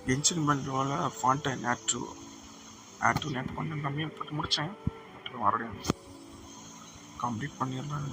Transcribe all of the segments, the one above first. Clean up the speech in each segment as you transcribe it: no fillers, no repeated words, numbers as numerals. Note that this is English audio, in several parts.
Genshin Impact fontaine add to net பண்ணி எல்லாமே போட்டு முடிச்சேன். மறுபடியும் கம்ப்ளீட் பண்ணிடலாம்.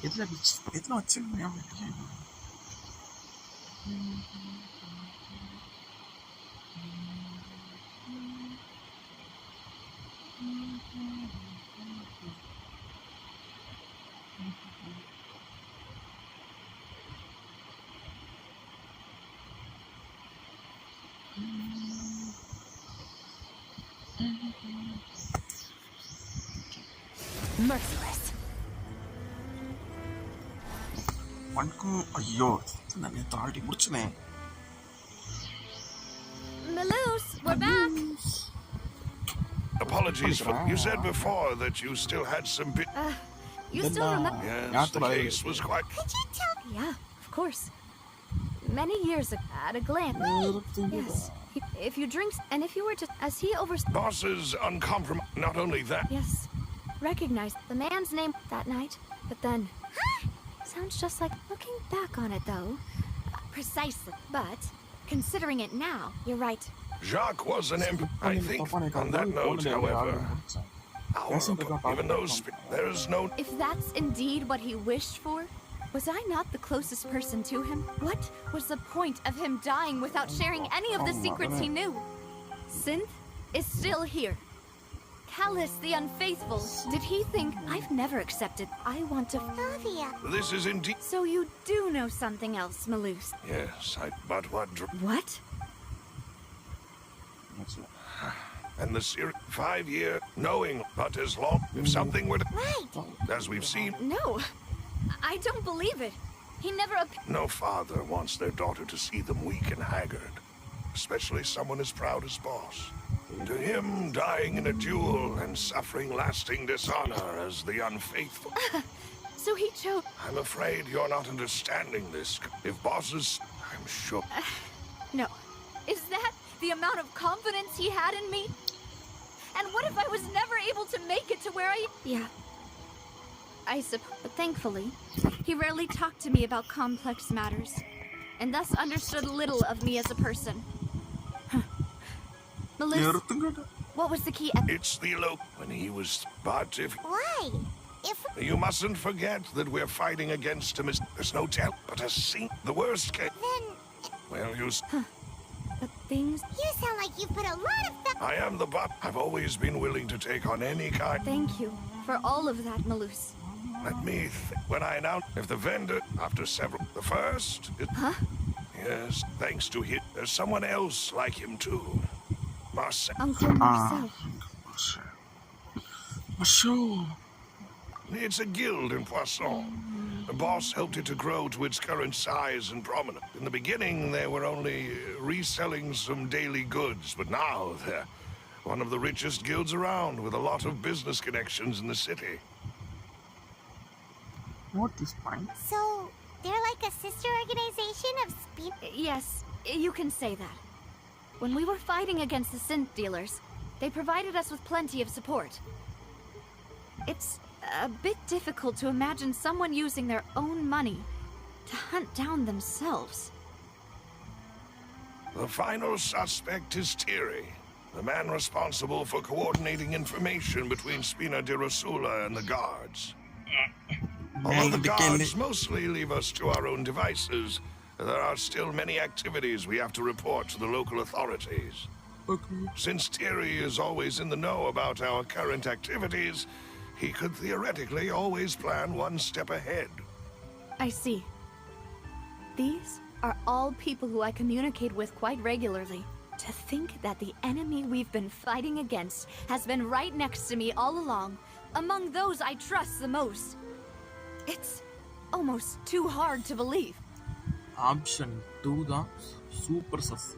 எதுல வச்சிருக்கேன். Merciless. வணக்கம். ஐயோ நான் நேற்று already முடிச்சனே. Malus, we're back. Apologies for... You said before that you still had some bit... You still remember? Yes, the case was quite... Could you tell? Yeah, of course. Many years ago, at a glance. Yes. If you drink, and if you were to... As he over... Bosses uncompromised. Not only that... Yes. Recognize the man's name that night, but then... Sounds just like... Looking back on it, though... Precisely. But, considering it now, you're right. Jacques was an imp... I think, on that note, however... Even those... There's no... If that's indeed what he wished for, was I not the closest person to him? What was the point of him dying without sharing any of the secrets he knew? Synth is still here. Callus the unfaithful. Did he think I've never accepted? I want to... Flavia. This is indeed... So you do know something else, Malus? Yes, But what... What? And the series... 5-year... Knowing, but as long... If something were to... Right. As we've seen... No. I don't believe it. He never... No father wants their daughter to see them weak and haggard. Especially someone as proud as Boss. To him, dying in a duel and suffering lasting dishonor as the unfaithful... So he chose... I'm afraid you're not understanding this. If Bosses... I'm sure... No. Is that the amount of confidence he had in me? And what if I was never able to make it to where I... Yeah. I suppose... But thankfully, he rarely talked to me about complex matters, and thus understood little of me as a person. Melissa, what was the key... It's the when he was... But if... Why? If... You mustn't forget that we're fighting against him. There's no tell, but a scene... The worst case... Then... Well, you... But things... You sound like you put a lot of... I am the bot. I've always been willing to take on any kind... Thank you for all of that, Malus. Let me when I announced... If the vendor... After several... The first... Huh? Yes, thanks to him. There's someone else like him, too. Marcel. Uncle Marcel. Marcel. It's a guild in Poisson. The boss helped it to grow to its current size and prominence. In the beginning, they were only reselling some daily goods, but now they're one of the richest guilds around, with a lot of business connections in the city. What is fine? So, they're like a sister organization of speed... Yes, you can say that. When we were fighting against the synth dealers, they provided us with plenty of support. It's a bit difficult to imagine someone using their own money to hunt down themselves. The final suspect is Thierry, the man responsible for coordinating information between Spina di Rosula and the guards. Although the guards mostly leave us to our own devices, there are still many activities we have to report to the local authorities. Okay. Since Thierry is always in the know about our current activities, he could theoretically always plan one step ahead. I see. These are all people who I communicate with quite regularly. To think that the enemy we've been fighting against has been right next to me all along, among those I trust the most. It's almost too hard to believe. Option 2 the super sus.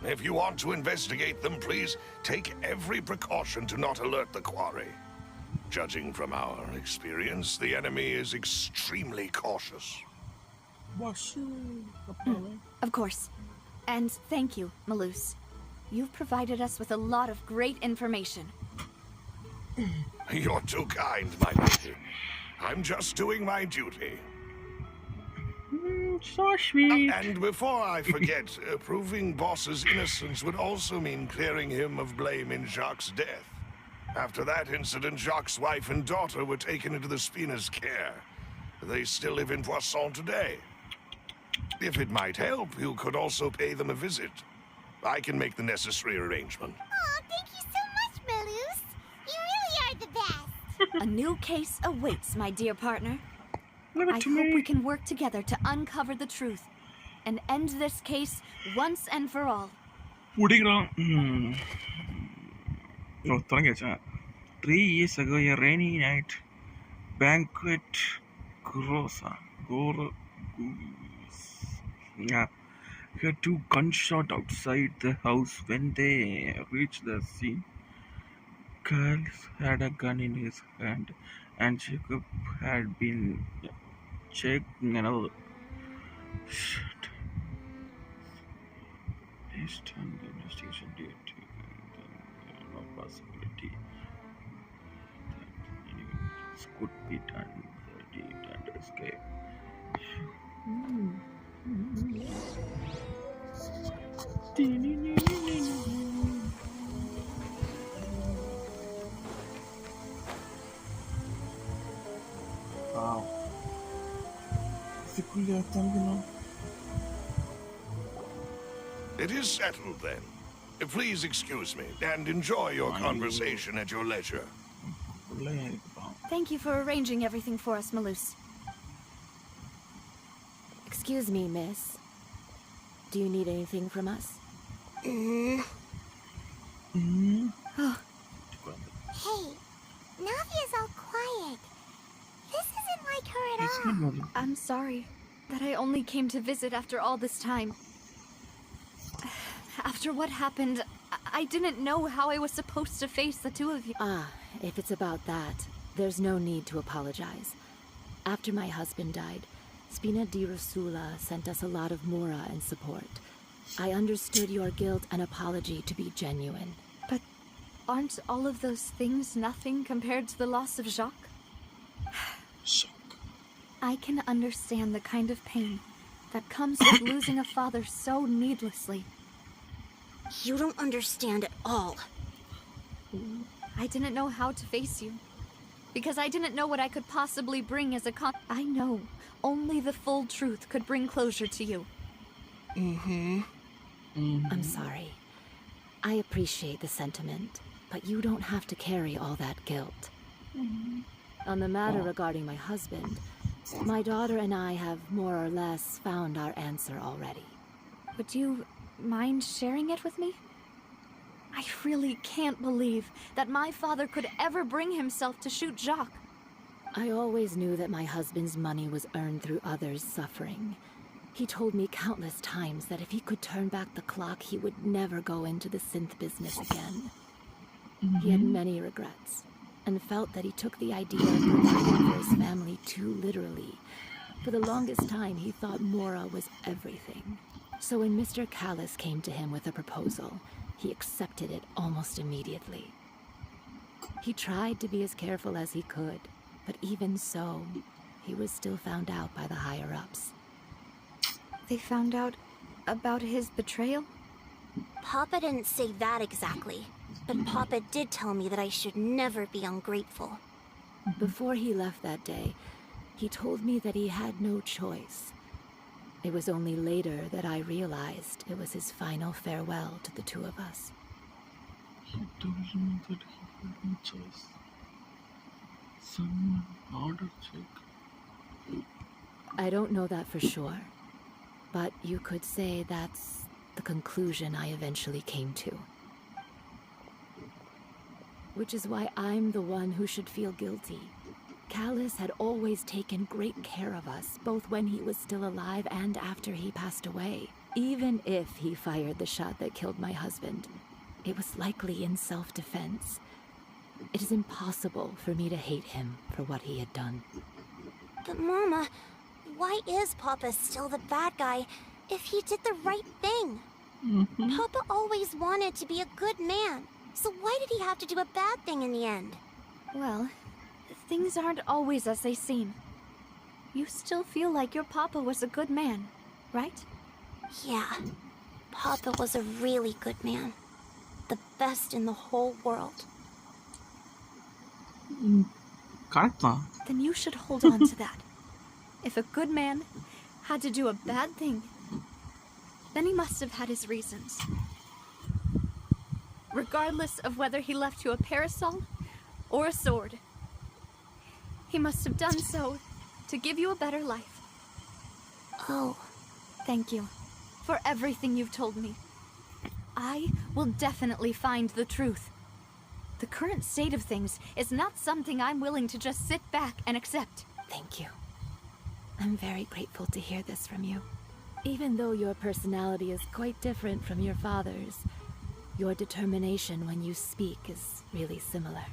If you want to investigate them, please take every precaution to not alert the quarry. Judging from our experience, the enemy is extremely cautious. Of course. And thank you, Malus. You've provided us with a lot of great information. You're too kind, my lady. I'm just doing my duty. So sweet. And before I forget, proving Boss's innocence would also mean clearing him of blame in Jacques' death. After that incident, Jacques' wife and daughter were taken into the Spina's care. They still live in Poisson today. If it might help, you could also pay them a visit. I can make the necessary arrangement. Oh, thank you so much, Malus. You really are the best. A new case awaits, my dear partner. Leave it I to hope me. we can work together to uncover the truth and end this case once and for all. Pudigram. Oh, 3 years ago, a rainy night banquet Grossa. Yeah. Heard 2 gunshots outside the house. When they reached the scene, Carl had a gun in his hand, and Jacob had been checking another. Shit. Based on the investigation date, no possibility that anyone else could be done for the and escape. Wow. Ficulia Tangano. It is settled then. Please excuse me and enjoy your conversation at your leisure. Thank you for arranging everything for us, Malus. Excuse me, miss. Do you need anything from us? Hey, Navia's all quiet. This isn't like her at all. I'm sorry that I only came to visit after all this time. After what happened, I didn't know how I was supposed to face the two of you. If it's about that, there's no need to apologize. After my husband died, Spina di Rosula sent us a lot of mura and support. I understood your guilt and apology to be genuine. But aren't all of those things nothing compared to the loss of Jacques? I can understand the kind of pain that comes with losing a father so needlessly. You don't understand at all. I didn't know how to face you, because I didn't know what I could possibly bring as a I know only the full truth could bring closure to you. I'm sorry. I appreciate the sentiment, but you don't have to carry all that guilt. On the matter regarding my husband, my daughter and I have more or less found our answer already. Would you mind sharing it with me? I really can't believe that my father could ever bring himself to shoot Jacques. I always knew that my husband's money was earned through others' suffering. He told me countless times that if he could turn back the clock, he would never go into the synth business again. He had many regrets, and felt that he took the idea of providing for his family too literally. For the longest time, he thought Mora was everything. So when Mr. Callis came to him with a proposal, he accepted it almost immediately. He tried to be as careful as he could, but even so, he was still found out by the higher-ups. They found out about his betrayal? Papa didn't say that exactly, but Papa did tell me that I should never be ungrateful. Before he left that day, he told me that he had no choice. It was only later that I realized it was his final farewell to the two of us. He told me that he had no choice. Someone ordered Jake. I don't know that for sure, but you could say that's the the conclusion I eventually came to. Which is why I'm the one who should feel guilty. Callus had always taken great care of us, both when he was still alive and after he passed away. Even if he fired the shot that killed my husband, it was likely in self-defense. It is impossible for me to hate him for what he had done. But Mama, why is Papa still the bad guy if he did the right thing? Papa always wanted to be a good man, so why did he have to do a bad thing in the end? Well, things aren't always as they seem. You still feel like your papa was a good man, right? Yeah, Papa was a really good man. The best in the whole world. Correct. Then you should hold on to that. If a good man had to do a bad thing, then he must have had his reasons. Regardless of whether he left you a parasol or a sword, he must have done so to give you a better life. Oh. Thank you for everything you've told me. I will definitely find the truth. The current state of things is not something I'm willing to just sit back and accept. Thank you. I'm very grateful to hear this from you. Even though your personality is quite different from your father's, your determination when you speak is really similar.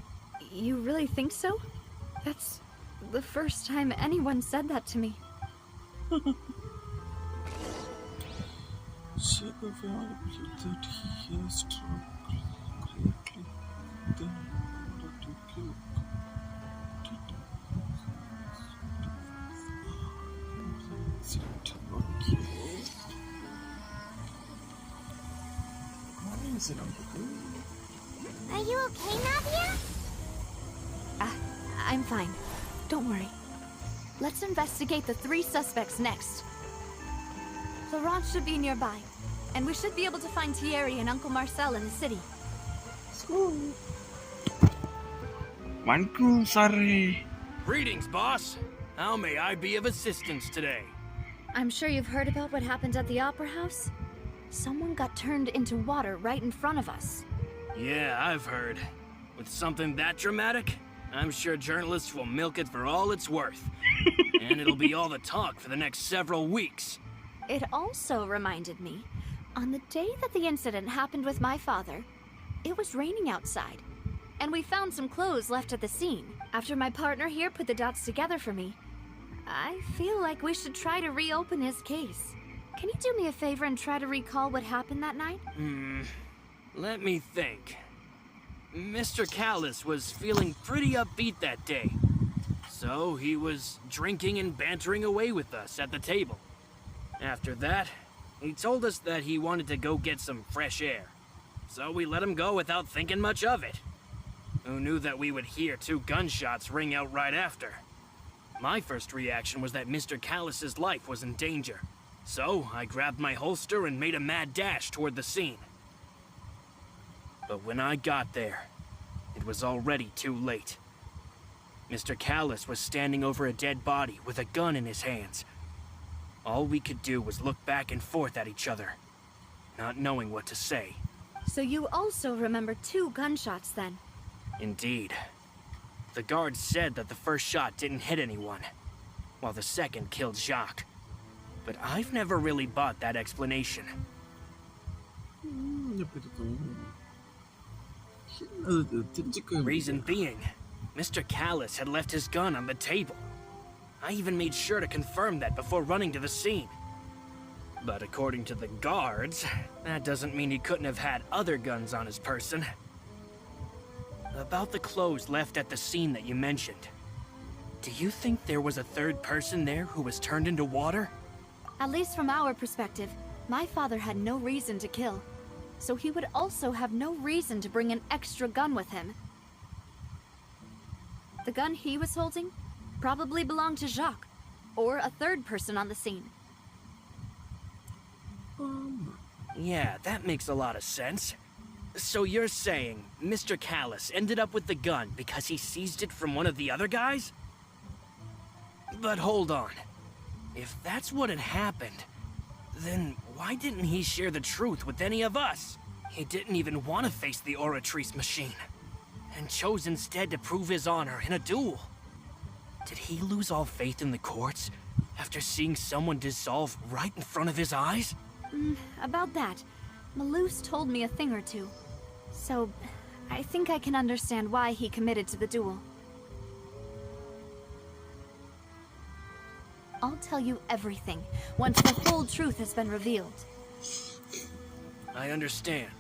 You really think so? That's the first time anyone said that to me. She evaluated that he has struggled greatly. Then in order to kill Are you okay, Nadia? I'm fine. Don't worry. Let's investigate the 3 suspects next. Laurent should be nearby, and we should be able to find Thierry and Uncle Marcel in the city. Manku, sorry. Greetings, boss. How may I be of assistance today? I'm sure you've heard about what happened at the Opera House. Someone got turned into water right in front of us. Yeah, I've heard. With something that dramatic, I'm sure journalists will milk it for all it's worth. And it'll be all the talk for the next several weeks. It also reminded me, on the day that the incident happened with my father, it was raining outside, and we found some clothes left at the scene. After my partner here put the dots together for me, I feel like we should try to reopen his case. Can you do me a favor and try to recall what happened that night? Let me think. Mr. Callus was feeling pretty upbeat that day. So he was drinking and bantering away with us at the table. After that, he told us that he wanted to go get some fresh air. So we let him go without thinking much of it. Who knew that we would hear 2 gunshots ring out right after? My first reaction was that Mr. Callus's life was in danger. So I grabbed my holster and made a mad dash toward the scene. But when I got there, it was already too late. Mr. Callus was standing over a dead body with a gun in his hands. All we could do was look back and forth at each other, not knowing what to say. So you also remember 2 gunshots then? Indeed. The guards said that the first shot didn't hit anyone, while the second killed Jacques. But I've never really bought that explanation. Reason being, Mr. Callus had left his gun on the table. I even made sure to confirm that before running to the scene. But according to the guards, that doesn't mean he couldn't have had other guns on his person. About the clothes left at the scene that you mentioned, do you think there was a 3rd person there who was turned into water? At least from our perspective, my father had no reason to kill. So he would also have no reason to bring an extra gun with him. The gun he was holding probably belonged to Jacques, or a 3rd person on the scene. Yeah, that makes a lot of sense. So you're saying Mr. Callus ended up with the gun because he seized it from one of the other guys? But hold on. If that's what had happened, then why didn't he share the truth with any of us? He didn't even want to face the Oratrice machine, and chose instead to prove his honor in a duel. Did he lose all faith in the courts after seeing someone dissolve right in front of his eyes? About that, Maloose told me a thing or two. So, I think I can understand why he committed to the duel. I'll tell you everything once the full truth has been revealed. I understand.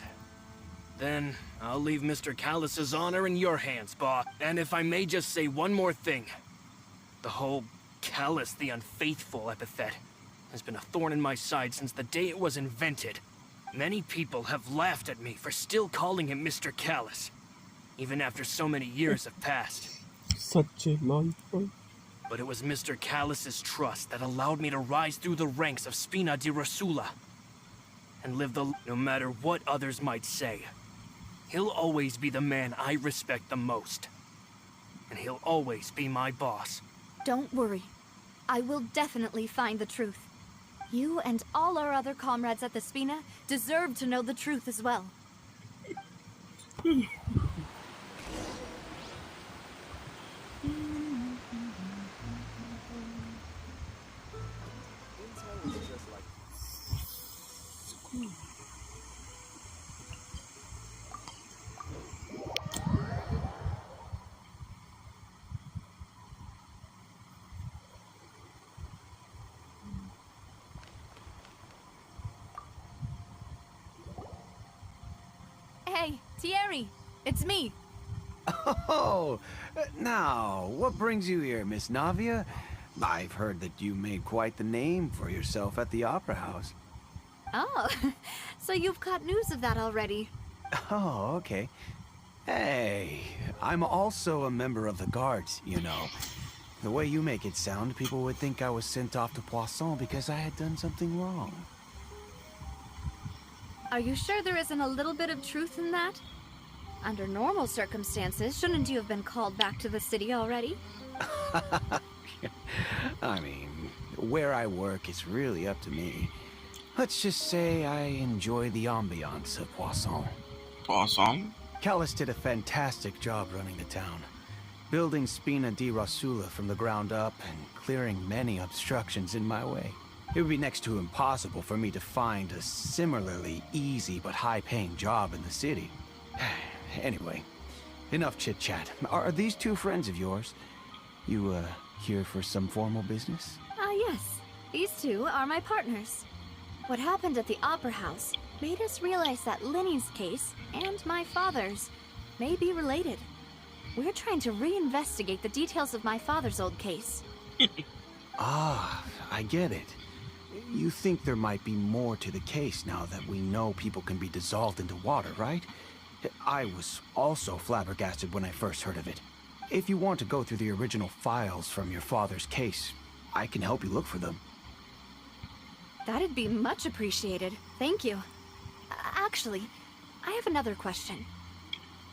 Then, I'll leave Mr. Callus's honor in your hands, boss. And if I may just say one more thing. The whole Callus the Unfaithful epithet has been a thorn in my side since the day it was invented. Many people have laughed at me for still calling him Mr. Callus, even after so many years have passed. Such a lollipop. But it was Mr. Callus's trust that allowed me to rise through the ranks of Spina di Rosula and live no matter what others might say. He'll always be the man I respect the most. And he'll always be my boss. Don't worry. I will definitely find the truth. You and all our other comrades at the Spina deserve to know the truth as well. Hey, Thierry, it's me. Oh, now, what brings you here, Miss Navia? I've heard that you made quite the name for yourself at the Opera House. Oh, so you've got news of that already. Oh, okay. Hey, I'm also a member of the Guards, you know. The way you make it sound, people would think I was sent off to Poisson because I had done something wrong. Are you sure there isn't a little bit of truth in that? Under normal circumstances, shouldn't you have been called back to the city already? I mean, where I work is really up to me. Let's just say I enjoy the ambiance of Poisson. Awesome. Callus did a fantastic job running the town, building Spina di Rosula from the ground up and clearing many obstructions in my way. It would be next to impossible for me to find a similarly easy but high-paying job in the city. Anyway, enough chit-chat. Are these two friends of yours? You, here for some formal business? Yes. These two are my partners. What happened at the Opera House made us realize that Linny's case and my father's may be related. We're trying to reinvestigate the details of my father's old case. Ah, I get it. You think there might be more to the case now that we know people can be dissolved into water, right? I was also flabbergasted when I first heard of it. If you want to go through the original files from your father's case, I can help you look for them. That'd be much appreciated. Thank you. Actually, I have another question.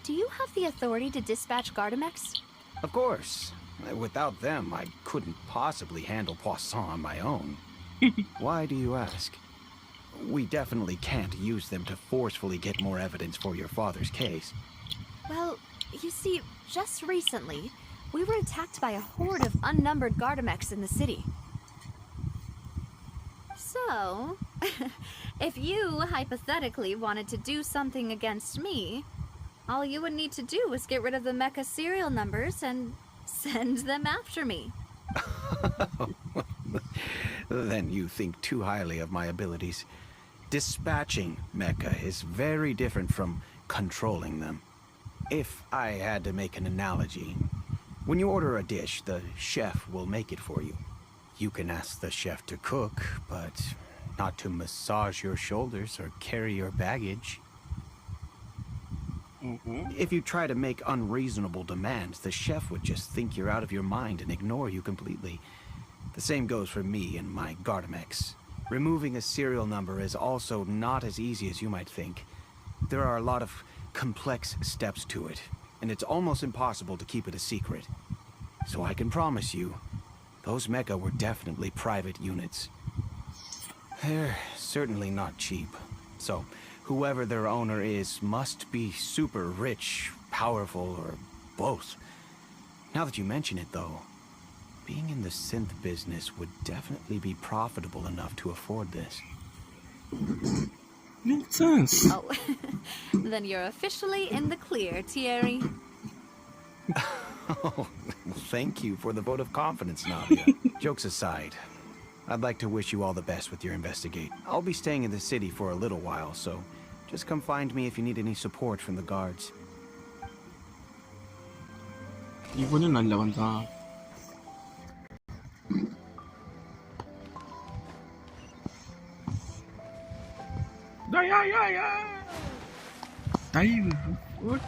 Do you have the authority to dispatch Gardamex? Of course. Without them, I couldn't possibly handle Poisson on my own. Why do you ask? We definitely can't use them to forcefully get more evidence for your father's case. Well, you see, just recently, we were attacked by a horde of unnumbered Gardamex in the city. So, if you hypothetically wanted to do something against me, all you would need to do was get rid of the mecha serial numbers and send them after me. Then you think too highly of my abilities. Dispatching mecha is very different from controlling them. If I had to make an analogy, when you order a dish, the chef will make it for you. You can ask the chef to cook, but not to massage your shoulders or carry your baggage. If you try to make unreasonable demands, the chef would just think you're out of your mind and ignore you completely. The same goes for me and my Gardamex. Removing a serial number is also not as easy as you might think. There are a lot of complex steps to it, and it's almost impossible to keep it a secret. So I can promise you, those mecha were definitely private units. They're certainly not cheap. So, whoever their owner is must be super rich, powerful, or both. Now that you mention it, though, being in the synth business would definitely be profitable enough to afford this. Makes sense. Oh, then you're officially in the clear, Thierry. Oh, thank you for the vote of confidence, Navia. Jokes aside, I'd like to wish you all the best with your investigate. I'll be staying in the city for a little while, so just come find me if you need any support from the guards. 이분은 날라간다. 야야야야. 다이브. what?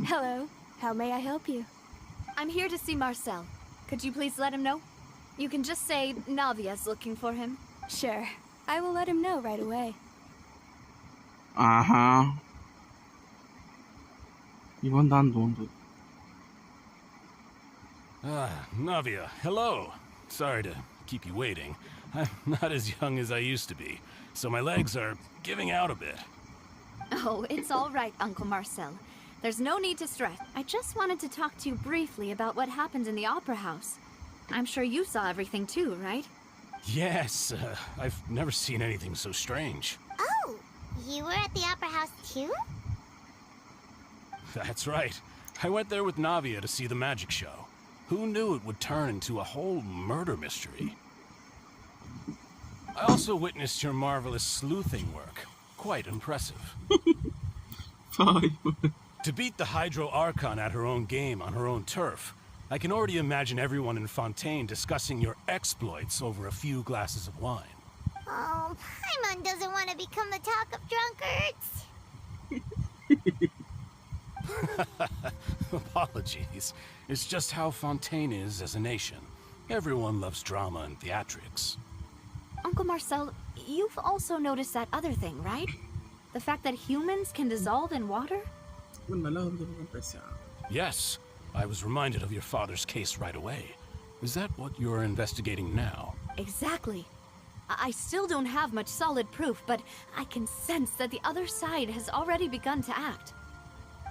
Hello. How may I help you? I'm here to see Marcel. Could you please let him know? You can just say Navia's looking for him. Sure. I will let him know right away. 아하. 이번 난 논도. Navia, hello. Sorry to keep you waiting. I'm not as young as I used to be, so my legs are giving out a bit. Oh, it's all right, Uncle Marcel. There's no need to stress. I just wanted to talk to you briefly about what happened in the Opera House. I'm sure you saw everything too, right? Yes, I've never seen anything so strange. Oh, you were at the Opera House too? That's right. I went there with Navia to see the magic show. Who knew it would turn into a whole murder mystery? I also witnessed your marvelous sleuthing work. Quite impressive. To beat the Hydro Archon at her own game on her own turf, I can already imagine everyone in Fontaine discussing your exploits over a few glasses of wine. Oh, Paimon doesn't want to become the talk of drunkards. Apologies. It's just how Fontaine is as a nation. Everyone loves drama and theatrics. Uncle Marcel, you've also noticed that other thing, right? The fact that humans can dissolve in water? Yes, I was reminded of your father's case right away. Is that what you're investigating now? Exactly. I still don't have much solid proof, but I can sense that the other side has already begun to act.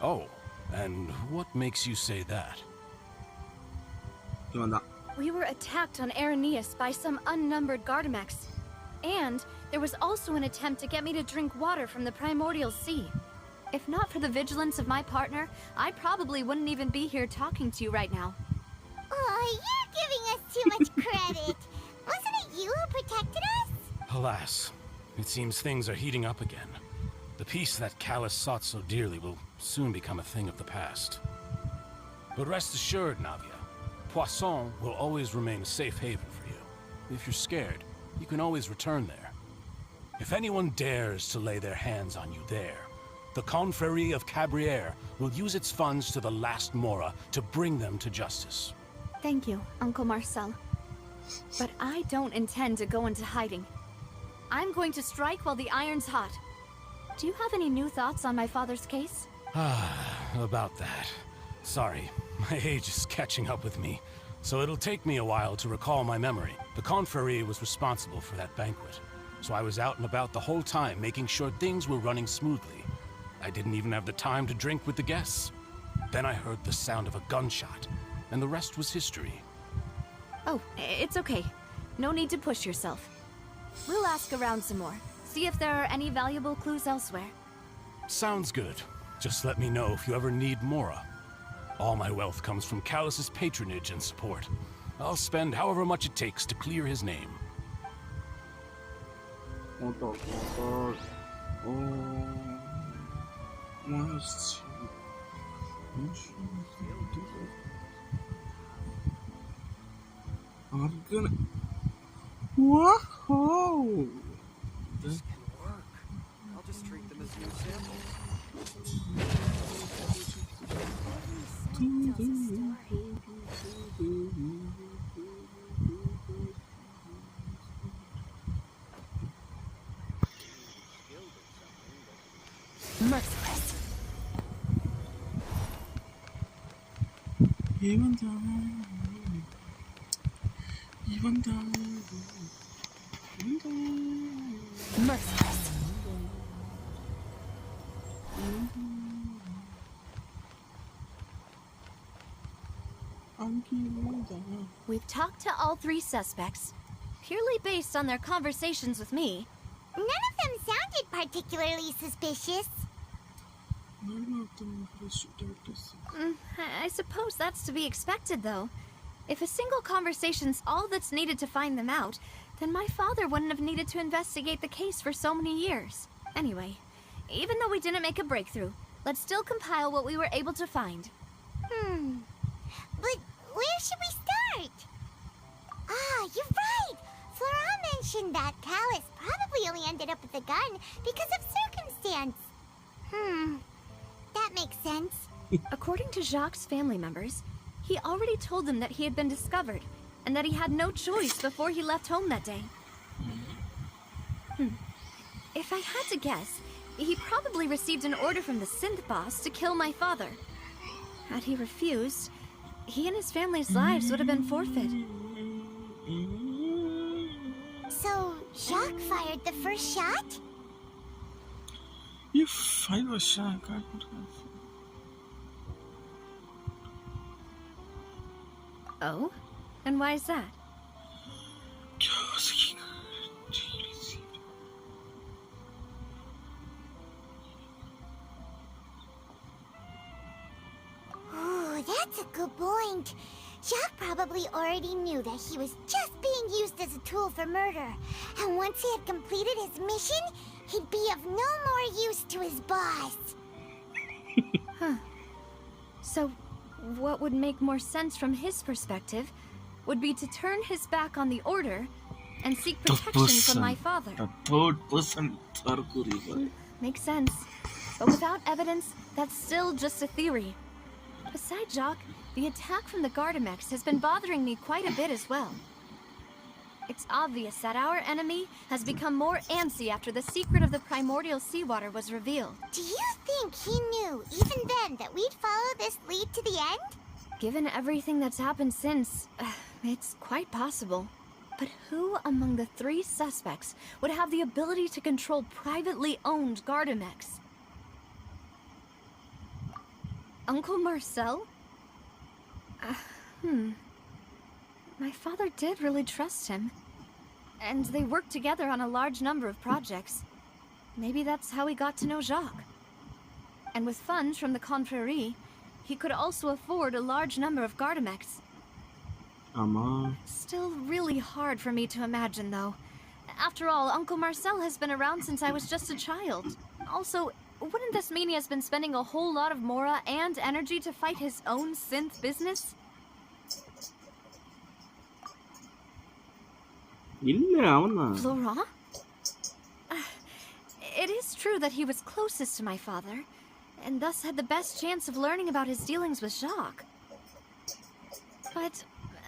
Oh, and what makes you say that? We were attacked on Araneus by some unnumbered Gardamex. And there was also an attempt to get me to drink water from the primordial sea. If not for the vigilance of my partner, I probably wouldn't even be here talking to you right now. Oh, you're giving us too much credit. Wasn't it you who protected us? Alas, it seems things are heating up again. The peace that Callus sought so dearly will soon become a thing of the past. But rest assured, Navia, Poisson will always remain a safe haven for you. If you're scared, you can always return there. If anyone dares to lay their hands on you there, the Confrérie of Cabrières will use its funds to the last Mora to bring them to justice. Thank you, Uncle Marcel. But I don't intend to go into hiding. I'm going to strike while the iron's hot. Do you have any new thoughts on my father's case? About that. Sorry, my age is catching up with me, so it'll take me a while to recall my memory. The Confrérie was responsible for that banquet, so I was out and about the whole time making sure things were running smoothly. I didn't even have the time to drink with the guests. Then I heard the sound of a gunshot, and the rest was history. Oh, it's okay. No need to push yourself. We'll ask around some more. See if there are any valuable clues elsewhere. Sounds good. Just let me know if you ever need Mora. All my wealth comes from Callus's patronage and support. I'll spend however much it takes to clear his name. Oh, must. I'm gonna. Whoa! This can work. I'll just treat them as new samples. Merciless. Even though. Merciless. We've talked to all 3 suspects, purely based on their conversations with me. None of them sounded particularly suspicious. I suppose that's to be expected, though. If a single conversation's all that's needed to find them out, then my father wouldn't have needed to investigate the case for so many years. Anyway, even though we didn't make a breakthrough, let's still compile what we were able to find. But where should we start? Ah, you're right! Flora mentioned that Callus probably only ended up with the gun because of circumstance. That makes sense. According to Jacques' family members, he already told them that he had been discovered, and that he had no choice before he left home that day. If I had to guess, he probably received an order from the synth boss to kill my father. Had he refused, he and his family's lives would have been forfeit. So, Jacques fired the first shot? You fired a shot. Oh? And why is that? Ooh, that's a good point. Jacques probably already knew that he was just being used as a tool for murder. And once he had completed his mission, he'd be of no more use to his boss. So, what would make more sense from his perspective would be to turn his back on the order and seek protection from my father. The third person Tarkuri. Makes sense. But without evidence, that's still just a theory. Besides Jacques, the attack from the Gardamex has been bothering me quite a bit as well. It's obvious that our enemy has become more antsy after the secret of the primordial seawater was revealed. Do you think he knew, even then, that we'd follow this lead to the end? Given everything that's happened since, it's quite possible. But who among the 3 suspects would have the ability to control privately owned Gardamex? Uncle Marcel? My father did really trust him. And they worked together on a large number of projects. Maybe that's how he got to know Jacques. And with funds from the Confrérie, he could also afford a large number of Gardamex. Still really hard for me to imagine, though. After all, Uncle Marcel has been around since I was just a child. Also, wouldn't this mean he has been spending a whole lot of mora and energy to fight his own synth business? Florent? It is true that he was closest to my father, and thus had the best chance of learning about his dealings with Jacques. But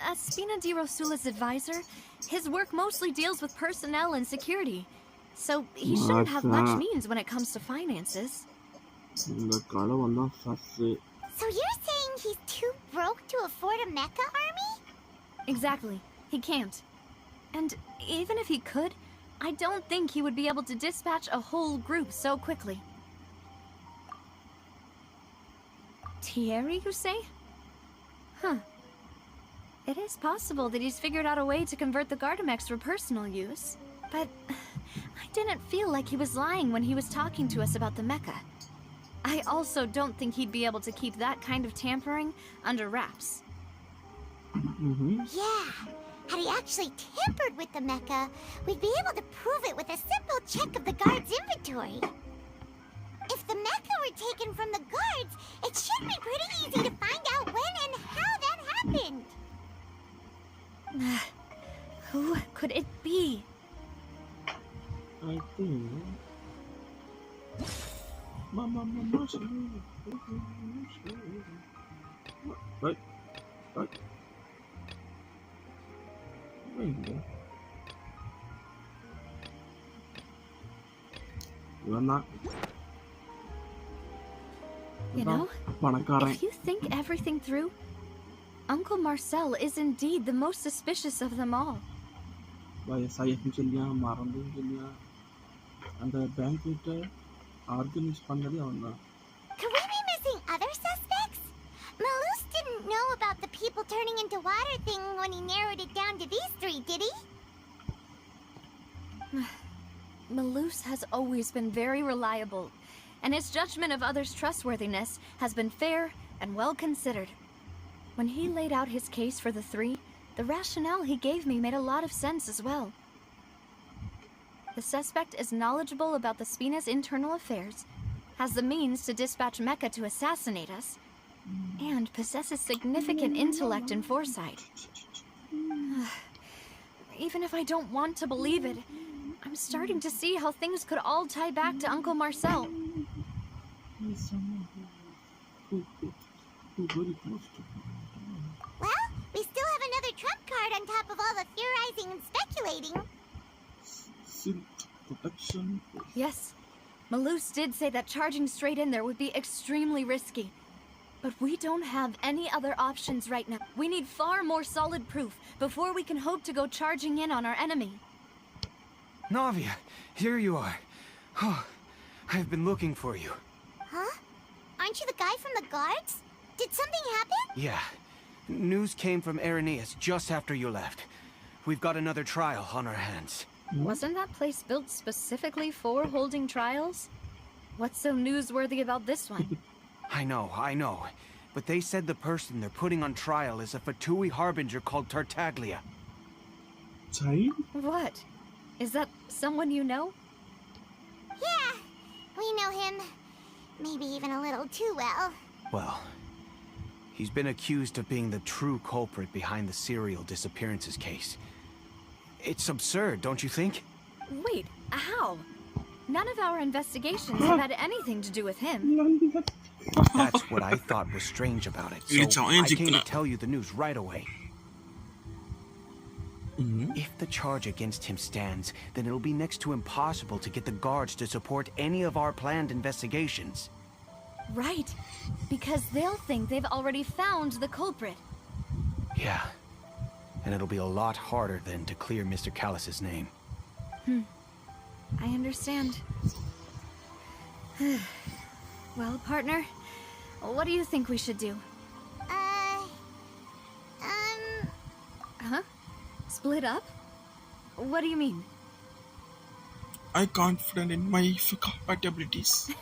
as Spina di Rosula's advisor, his work mostly deals with personnel and security, so he shouldn't have much means when it comes to finances. So you're saying he's too broke to afford a mecha army? Exactly. He can't. And even if he could, I don't think he would be able to dispatch a whole group so quickly. Thierry, you say? It is possible that he's figured out a way to convert the Gardamex for personal use. But I didn't feel like he was lying when he was talking to us about the mecha. I also don't think he'd be able to keep that kind of tampering under wraps. Yeah. Had he actually tampered with the mecha, we'd be able to prove it with a simple check of the guard's inventory. If the mecha were taken from the guards, it should be pretty easy to find out when and how that happened. Who could it be? I think. Mama. What? You know, if you think everything through, Uncle Marcel is indeed the most suspicious of them all. Could we be missing other suspects? Malus didn't know about the people turning into water thing when he narrowed it down to these three, did he? Malus has always been very reliable, and his judgment of others' trustworthiness has been fair and well considered. When he laid out his case for the three, the rationale he gave me made a lot of sense as well. The suspect is knowledgeable about the Spina's internal affairs, has the means to dispatch Mecha to assassinate us, and possesses significant intellect and foresight. Even if I don't want to believe it, I'm starting to see how things could all tie back to Uncle Marcel. Well, we still have another trump card on top of all the theorizing and speculating. Yes, Malus did say that charging straight in there would be extremely risky. But we don't have any other options right now. We need far more solid proof before we can hope to go charging in on our enemy. Navia, here you are. Oh, I've been looking for you. Huh? Aren't you the guy from the guards? Did something happen? Yeah. News came from Irenaeus just after you left. We've got another trial on our hands. Wasn't that place built specifically for holding trials? What's so newsworthy about this one? I know. But they said the person they're putting on trial is a Fatui harbinger called Tartaglia. What? Is that someone you know? Yeah, we know him. Maybe even a little too well. Well, he's been accused of being the true culprit behind the serial disappearances case. It's absurd, don't you think? Wait, how? None of our investigations have had anything to do with him. That's what I thought was strange about it, so I came to tell you the news right away. If the charge against him stands, then it'll be next to impossible to get the guards to support any of our planned investigations. Right, because they'll think they've already found the culprit. Yeah, and it'll be a lot harder then to clear Mr. Callus's name. I understand. Well, partner, what do you think we should do? Huh? Split up? What do you mean? I'm confident in my compatibilities.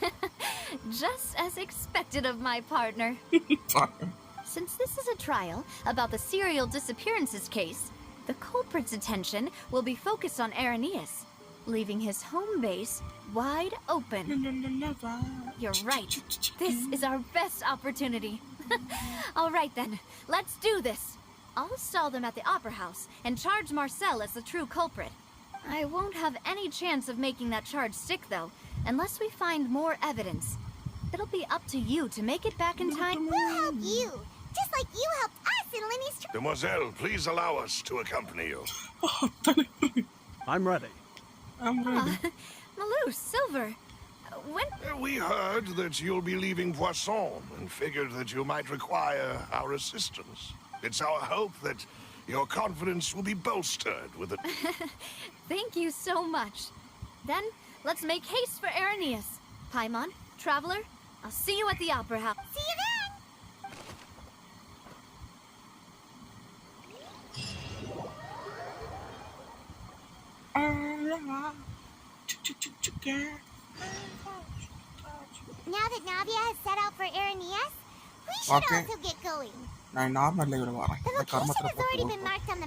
Just as expected of my partner. Since this is a trial about the serial disappearances case, the culprit's attention will be focused on Irenaeus, leaving his home base wide open. You're right. This is our best opportunity. All right then, let's do this. I'll stall them at the Opera House and charge Marcel as the true culprit. I won't have any chance of making that charge stick, though, unless we find more evidence. It'll be up to you to make it back in time. We'll help you, just like you helped us in Lenny's Demoiselle, please allow us to accompany you. I'm ready. Malus, Silver, when... We heard that you'll be leaving Poisson and figured that you might require our assistance. It's our hope that your confidence will be bolstered with it. Thank you so much. Then, let's make haste for Irenaeus. Paimon, Traveler, I'll see you at the Opera House. See you then! Now that Navia has set out for Irenaeus, we should also get going. நான் நார்மல்ல விட வரேன். The இந்த location கர்மத்துல has already போட்டு been marked on the